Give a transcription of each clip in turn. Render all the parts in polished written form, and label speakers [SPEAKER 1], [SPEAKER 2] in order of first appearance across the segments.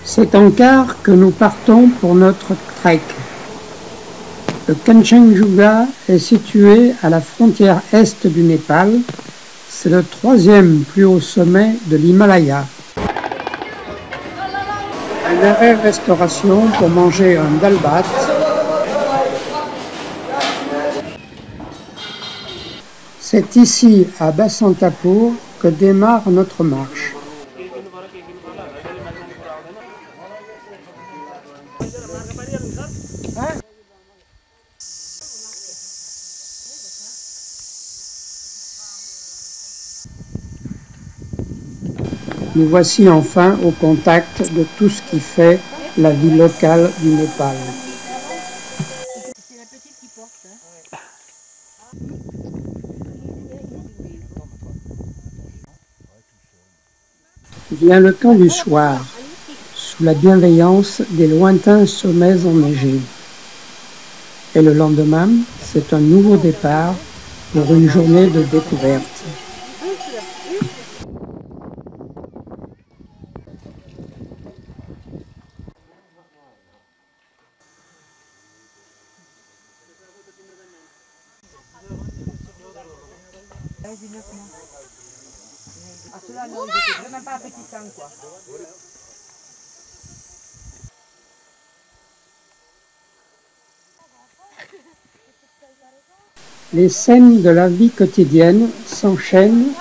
[SPEAKER 1] C'est en car que nous partons pour notre trek. Le Kanchenjunga est situé à la frontière est du Népal. C'est le 3e plus haut sommet de l'Himalaya. Un arrêt restauration pour manger un dal bhat. C'est ici, à Basantapur, que démarre notre marche. Nous voici enfin au contact de tout ce qui fait la vie locale du Népal.
[SPEAKER 2] C'est la petite qui porte.
[SPEAKER 1] Vient le temps du soir, sous la bienveillance des lointains sommets enneigés. Et le lendemain, c'est un nouveau départ pour une journée de découverte. Les scènes de la vie quotidienne s'enchaînent,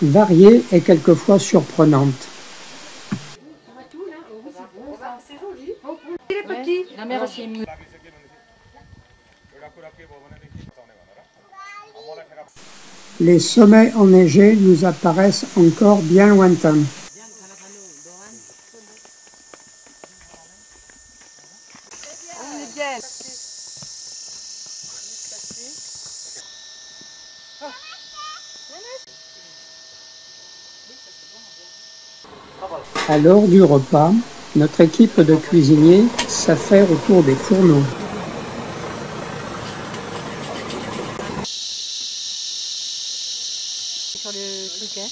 [SPEAKER 1] variées et quelquefois surprenantes.
[SPEAKER 2] Il est petit. La mère aussi est mise.
[SPEAKER 1] Les sommets enneigés nous apparaissent encore bien lointains. À l'heure du repas, notre équipe de cuisiniers s'affaire autour des fourneaux.
[SPEAKER 2] Sur le truc, hein.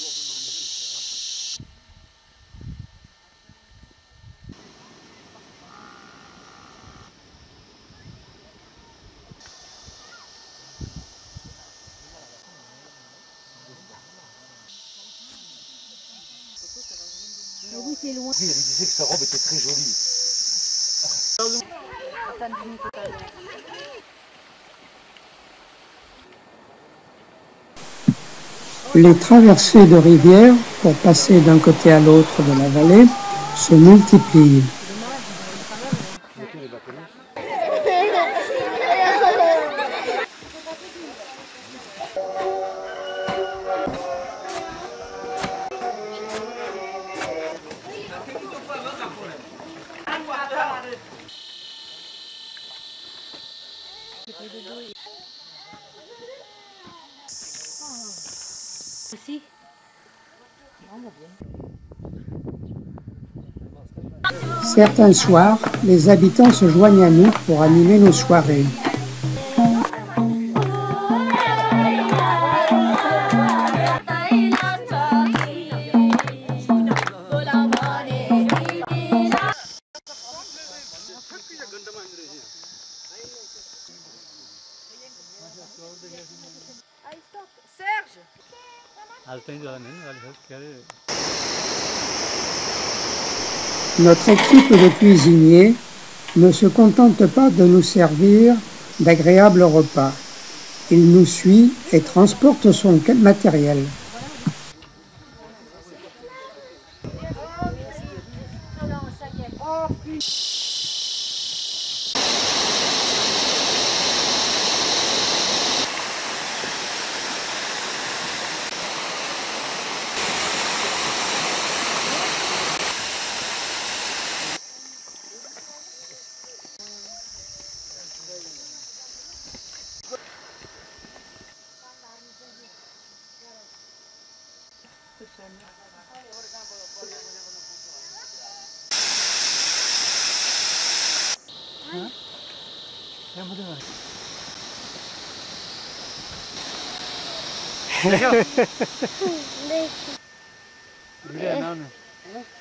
[SPEAKER 2] Oui, c'est loin.
[SPEAKER 3] Elle disait que sa robe était très jolie.
[SPEAKER 1] Les traversées de rivières pour passer d'un côté à l'autre de la vallée se multiplient.
[SPEAKER 2] Aussi.
[SPEAKER 1] Certains soirs, les habitants se joignent à nous pour animer nos soirées. Notre équipe de cuisiniers ne se contente pas de nous servir d'agréables repas. Il nous suit et transporte son matériel.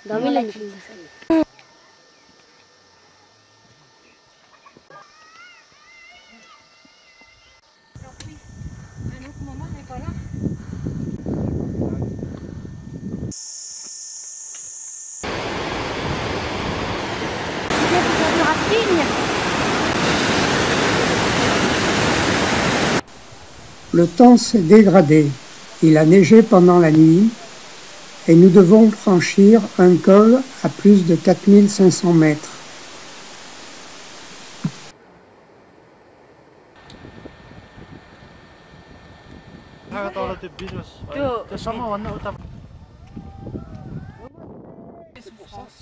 [SPEAKER 2] Dami lagi. racines.
[SPEAKER 1] Le temps s'est dégradé. Il a neigé pendant la nuit et nous devons franchir un col à plus de 4500 mètres.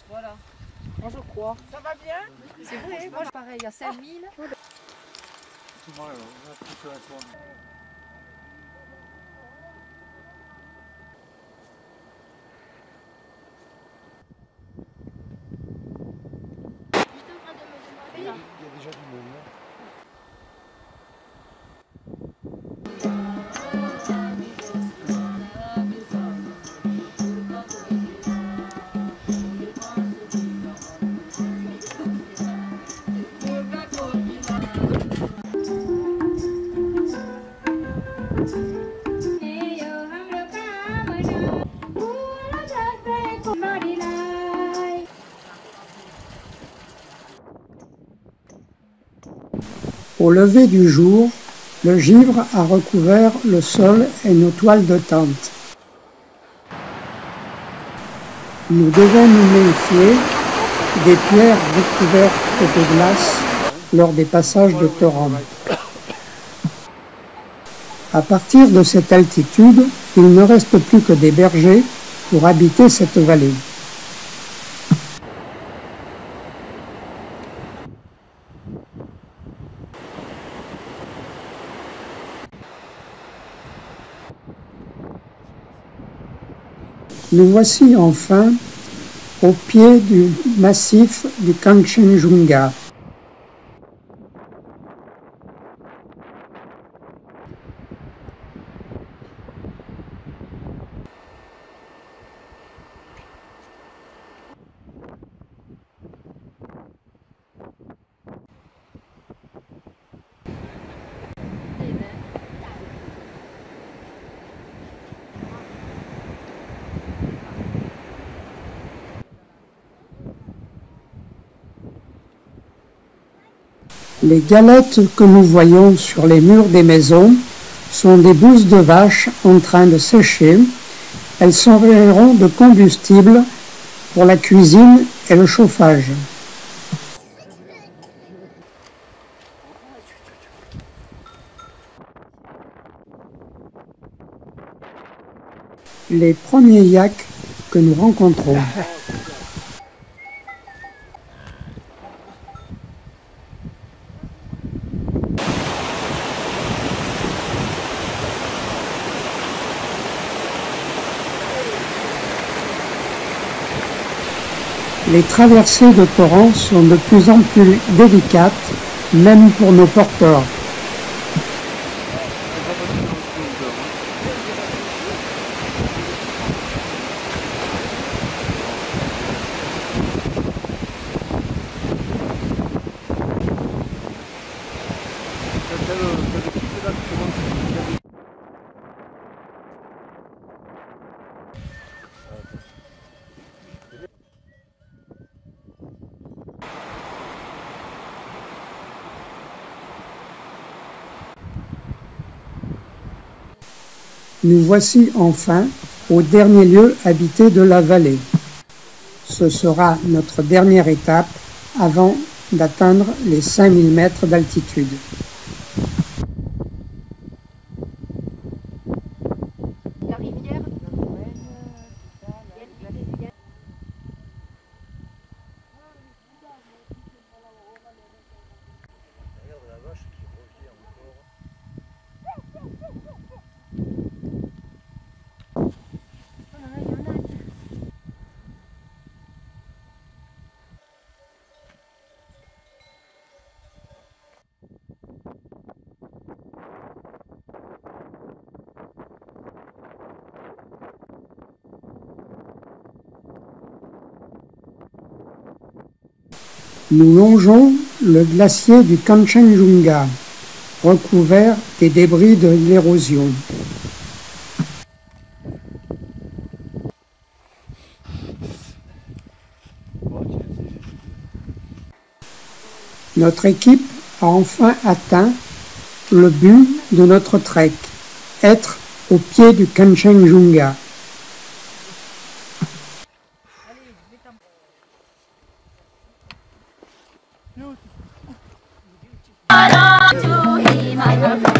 [SPEAKER 2] Voilà. Moi je crois. Ça va bien? C'est vrai, moi pareil, à 5000.
[SPEAKER 3] Il y a déjà du monde.
[SPEAKER 1] Au lever du jour, le givre a recouvert le sol et nos toiles de tente. Nous devons nous méfier des pierres recouvertes de glace lors des passages de torrents. À partir de cette altitude, il ne reste plus que des bergers pour habiter cette vallée. Nous voici enfin au pied du massif du Kanchenjunga. Les galettes que nous voyons sur les murs des maisons sont des bousses de vache en train de sécher. Elles serviront de combustible pour la cuisine et le chauffage. Les premiers yaks que nous rencontrons. Les traversées de torrents sont de plus en plus délicates, même pour nos porteurs. Nous voici enfin au dernier lieu habité de la vallée. Ce sera notre dernière étape avant d'atteindre les 5000 mètres d'altitude.
[SPEAKER 2] La rivière.
[SPEAKER 3] Regarde la vache qui revient encore.
[SPEAKER 1] Nous longeons le glacier du Kanchenjunga, recouvert des débris de l'érosion. Notre équipe a enfin atteint le but de notre trek, être au pied du Kanchenjunga.
[SPEAKER 3] To him, I